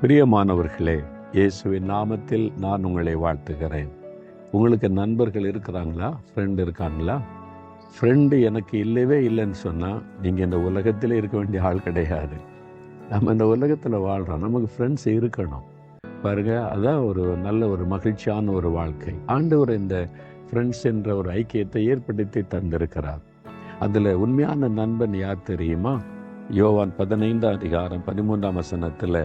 பிரியமானவர்களே, இயேசுவின் நாமத்தில் நான் உங்களை வாழ்த்துகிறேன். உங்களுக்கு நண்பர்கள் இருக்கிறாங்களா? ஃப்ரெண்டு இருக்காங்களா? ஃப்ரெண்டு எனக்கு இல்லவே இல்லைன்னு சொன்னால் நீங்கள் இந்த உலகத்தில் இருக்க வேண்டிய ஆள் கிடையாது. நம்ம இந்த உலகத்தில் வாழ்கிறோம், நமக்கு ஃப்ரெண்ட்ஸ் இருக்கணும் பாருங்க. அதான் ஒரு நல்ல ஒரு மகிழ்ச்சியான ஒரு வாழ்க்கை. ஆண்டவர் இந்த ஃப்ரெண்ட்ஸ் என்ற ஒரு ஐக்கியத்தை ஏற்படுத்தி தந்திருக்கிறார். அதில் உண்மையான நண்பன் யார் தெரியுமா? யோவான் 15:13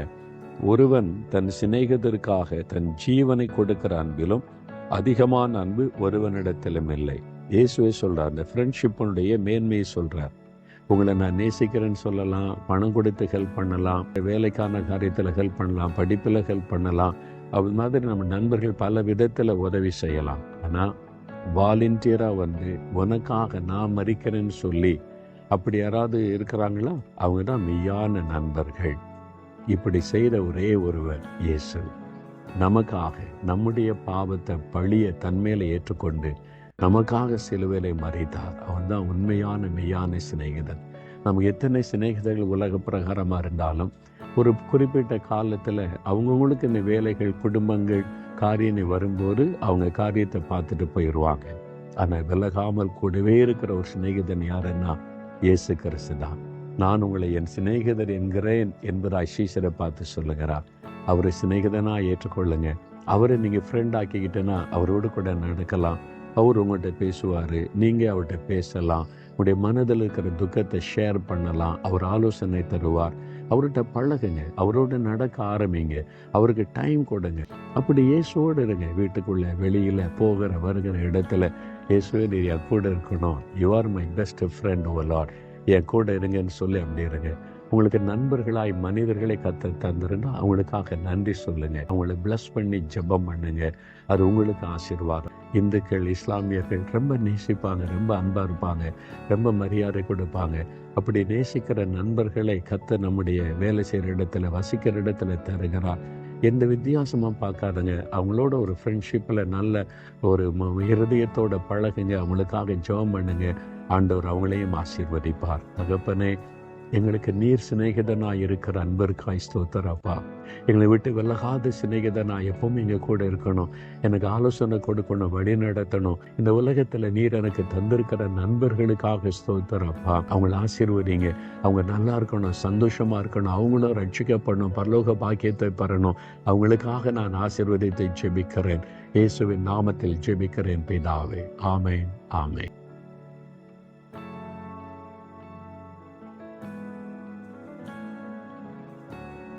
ஒருவன் தன் சிநேகிதருக்காக தன் ஜீவனை கொடுக்கிற அன்பிலும் அதிகமான அன்பு ஒருவனிடத்திலும் இல்லை. இயேசுவே சொல்றார், இந்த ஃப்ரெண்ட்ஷிப்புடைய மேன்மையை சொல்றார். உங்களை நான் நேசிக்கிறேன்னு சொல்லலாம், பணம் கொடுத்து ஹெல்ப் பண்ணலாம், வேலைக்கான காரியத்தில் ஹெல்ப் பண்ணலாம், படிப்பில் ஹெல்ப் பண்ணலாம். அது மாதிரி நம்ம நண்பர்கள் பல விதத்தில் உதவி செய்யலாம். ஆனால் வாலண்டியராக உனக்காக நான் மறிக்கிறேன்னு சொல்லி அப்படி யாராவது இருக்கிறாங்களா? அவங்க தான் மெய்யான நண்பர்கள். இப்படி செய்த ஒரே ஒருவர் இயேசு. நமக்காக நம்முடைய பாவத்தை பழிய தன்மேல ஏற்றுக்கொண்டு நமக்காக சிலுவையிலே மறித்தார். அவன் தான் உண்மையான மெய்யான சிநேகிதன். நமக்கு எத்தனை சிநேகிதர்கள் உலக பிரகாரமாக இருந்தாலும் ஒரு குறிப்பிட்ட காலத்தில் அவங்கவுங்களுக்கு இந்த வேலைகள், குடும்பங்கள், காரியம் வரும்போது அவங்க காரியத்தை பார்த்துட்டு போயிடுவாங்க. ஆனால் விலகாமல் கூடவே இருக்கிற ஒரு சிநேகிதன் யாருன்னா இயேசு கிறிஸ்து தான். நான் உங்களை என் சிநேகிதர் என்கிறேன் என்பதாய் சீசரை பார்த்து சொல்லுகிறார். அவரை சிநேகிதனாக ஏற்றுக்கொள்ளுங்க. அவரை நீங்கள் ஃப்ரெண்ட் ஆக்கிக்கிட்டேன்னா அவரோடு கூட நடக்கலாம். அவர் உங்கள்கிட்ட பேசுவார், நீங்கள் அவர்கிட்ட பேசலாம். உங்களுடைய மனதில் இருக்கிற துக்கத்தை ஷேர் பண்ணலாம். அவர் ஆலோசனை தருவார். அவர்கிட்ட பழகுங்க, அவரோடு நடக்க ஆரம்பிங்க, அவருக்கு டைம் கொடுங்க. அப்படி இயேசுவோடு இருங்க. வீட்டுக்குள்ளே, வெளியில், போகிற வருகிற இடத்துல இயேசுவே நீர் என் கூட இருக்கணும். You are my best friend O Lord, என் கூட இருங்கன்னு சொல்லி அப்படி இருங்க. உங்களுக்கு நண்பர்களாய் மனிதர்களை தந்துருன்னா அவங்களுக்காக நன்றி சொல்லுங்க. அவங்களை பிளஸ் பண்ணி ஜெபம் பண்ணுங்க. அது உங்களுக்கு ஆசீர்வாதம். இந்துக்கள், இஸ்லாமியர்கள் ரொம்ப நேசிப்பாங்க, ரொம்ப அன்பா இருப்பாங்க, ரொம்ப மரியாதை கொடுப்பாங்க. அப்படி நேசிக்கிற நண்பர்களை கர்த்தர் நம்முடைய வேலை செய்கிற இடத்துல, வசிக்கிற இடத்துல தருகிறார். எந்த வித்தியாசமாக பார்க்காதுங்க. அவங்களோட ஒரு ஃப்ரெண்ட்ஷிப்பில் நல்ல ஒரு இருதயத்தோட பழகுங்க. அவங்களுக்காக ஜெபம் பண்ணுங்க. ஆண்டவர் அவங்களையும் ஆசீர்வதிப்பார். தகப்பனே, எங்களுக்கு நீர் சிநேகிதனாக இருக்கிற அன்பருக்காய் ஸ்தோத்திரப்பா. எங்களை விட்டு விலகாத சிநேகிதனாக எப்பவும் எங்கள் கூட இருக்கணும். எனக்கு ஆலோசனை கொடுக்கணும், வழி நடத்தணும். இந்த உலகத்தில் நீர் எனக்கு தந்திருக்கிற நண்பர்களுக்காக ஸ்தோத்திரப்பா. அவங்கள ஆசீர்வதிங்க. அவங்க நல்லா இருக்கணும், சந்தோஷமாக இருக்கணும், அவங்களும் ரட்சிக்கப்படணும், பரலோக பாக்கியத்தை பெறணும். அவங்களுக்காக நான் ஆசீர்வதித்தை ஜெபிக்கிறேன். இயேசுவின் நாமத்தில் ஜெபிக்கிறேன் பிதாவே. ஆமென், ஆமென்.